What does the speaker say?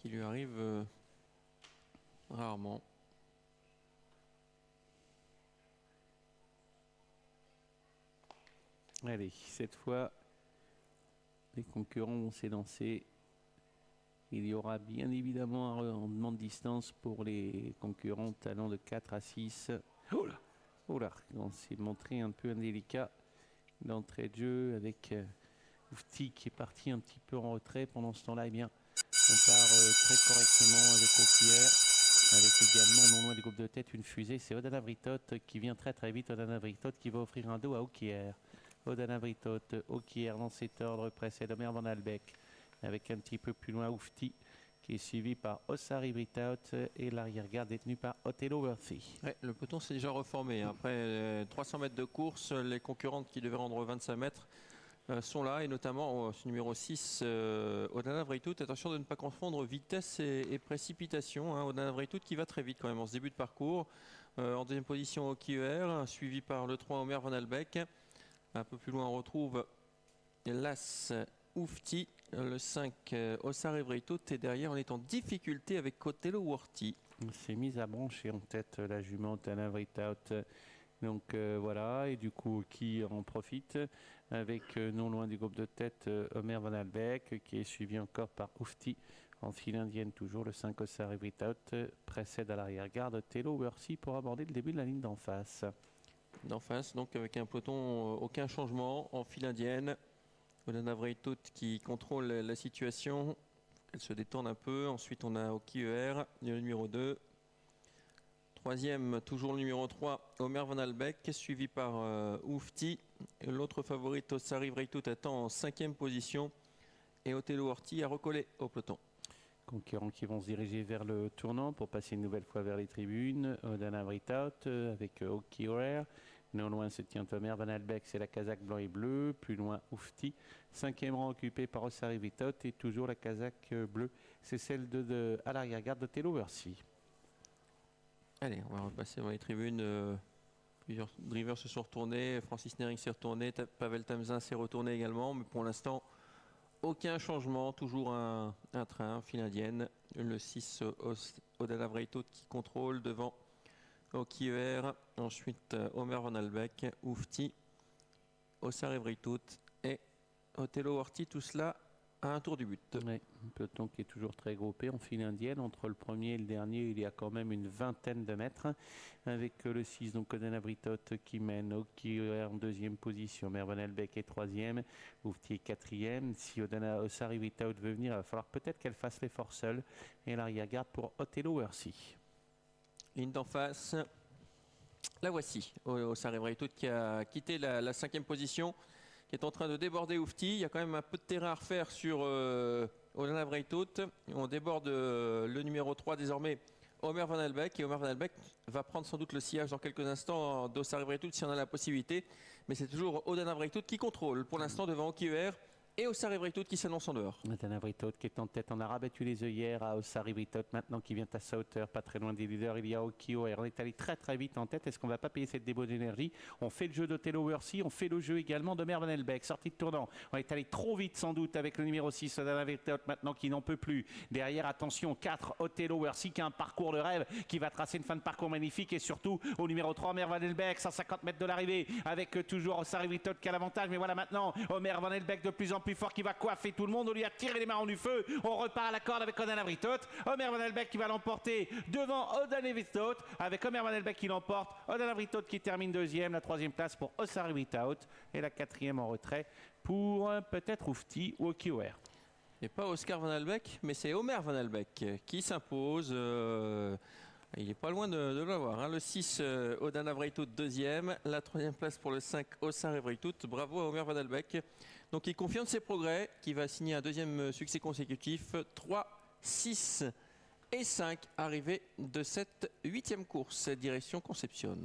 qui lui arrive rarement. Allez, cette fois, les concurrents vont s'élancer. Il y aura bien évidemment un rendement de distance pour les concurrents talents de 4 à 6. Oh là, oh là, on s'est montré un peu indélicat d'entrée de jeu avec Oufti qui est parti un petit peu en retrait pendant ce temps-là. Eh bien, on part très correctement avec Okier, avec également non loin du groupe de tête une fusée. C'est Odana Britot qui vient très très vite. Odana Britot qui va offrir un dos à Okier. Odana Britot, Okier dans cet ordre précède Omer Van Albeck avec un petit peu plus loin Oufti qui est suivi par Ossari Britout et l'arrière-garde détenu par Othello Worthy. Ouais, le peloton s'est déjà reformé. Après 300 mètres de course, les concurrentes qui devaient rendre 25 mètres sont là, et notamment ce numéro 6, Odana Britout. Attention de ne pas confondre vitesse et précipitation. Odana Britout qui va très vite quand même en ce début de parcours. En deuxième position Okier, suivi par le 3 Omer Van Albeck. Un peu plus loin on retrouve l'As Oufti, le 5 Ossari Britout, et derrière on est en difficulté avec Othello Worthy. On s'est mise à brancher en tête la jument Odana Britout. Donc voilà, et du coup qui en profite avec non loin du groupe de tête Omer Van Albeck qui est suivi encore par Oufti en file indienne toujours. Le 5 Ossari Britout précède à l'arrière-garde Othello Worthy pour aborder le début de la ligne d'en face. D'en face, donc avec un peloton, aucun changement en file indienne. Odana Britout qui contrôle la situation. Elle se détourne un peu. Ensuite, on a Okier, le numéro 2. Troisième, toujours le numéro 3, Omer Van Albeck, suivi par Oufti. L'autre favorite, Ossari Britout, attend en 5e position. Et Othello Worthy a recollé au peloton. Concurrents qui vont se diriger vers le tournant pour passer une nouvelle fois vers les tribunes. Odana Britout avec Okier. Non loin se tient Omer Van Albeck, c'est la casaque blanc et bleu. Plus loin Oufti. 5e rang occupé par Ossari Britout et toujours la casaque bleue. C'est celle à l'arrière-garde d'Othello Worthy. Allez, on va repasser dans les tribunes. Plusieurs drivers se sont retournés. Francis Nering s'est retourné. Pavel Tamzin s'est retourné également. Mais pour l'instant, aucun changement. Toujours un train, file indienne. Le 6, Odana Britout qui contrôle devant Okier. Ensuite, Omer Van Albeck, Oufti, Ossari Britout et Othello Worthy. Tout cela à un tour du but. Oui, un peloton qui est toujours très groupé en file indienne. Entre le premier et le dernier, il y a quand même une vingtaine de mètres. Avec le 6, donc Odana Britout qui mène, Okier en 2e position, Omer Van Albeck est 3e, Oufti est 4e. Si Ossari Britout veut venir, il va falloir peut-être qu'elle fasse l'effort seule. Et l'arrière-garde pour Othello Worthy. Ligne d'en face, la voici. Ossari Britout qui a quitté la 5e position, qui est en train de déborder Oufti. Il y a quand même un peu de terrain à refaire sur Odana Britout. On déborde le numéro 3 désormais, Omer Van Albeck. Et Omer Van Albeck va prendre sans doute le sillage dans quelques instants d'Ossari Britout si on a la possibilité. Mais c'est toujours Odana Britout qui contrôle pour l'instant devant Okier et Ossari Britout qui s'annonce en dehors. Odana Britout qui est en tête, on a rabattu les œillères à Ossari Britout maintenant qui vient à sa hauteur, pas très loin des leaders. Il y a Okier, on est allé très très vite en tête. Est-ce qu'on va pas payer cette débauche d'énergie? On fait le jeu d'Othello Worthy, on fait le jeu également d'Omer Van Albeck, sortie de tournant. On est allé trop vite sans doute avec le numéro 6 Odana Britout maintenant qui n'en peut plus. Derrière, attention, 4 Othello Worthy qui a un parcours de rêve, qui va tracer une fin de parcours magnifique, et surtout au numéro 3 Omer Van Albeck, 150 mètres de l'arrivée avec toujours Ossari Britout qui a l'avantage. Mais voilà maintenant Omer Van Albeck de plus en plus fort qui va coiffer tout le monde. On lui a tiré les marrons du feu. On repart à la corde avec Odana Britout. Omer Van Albeck qui va l'emporter devant Odana Britout, avec Omer Van Albeck qui l'emporte. Odana Britout qui termine 2e. La 3e place pour Ossari Britout et la 4e en retrait pour peut-être Oufti ou Okier. Et pas Oscar Van Albeck, mais c'est Omer Van Albeck qui s'impose. Il n'est pas loin de l'avoir. Le 6, Odana Britout 2e. La 3e place pour le 5, Ossari Britout. Bravo à Omer Van Albeck. Donc il confirme ses progrès, qui va signer un 2e succès consécutif. 3, 6 et 5 arrivés de cette 8e course, direction Concepción.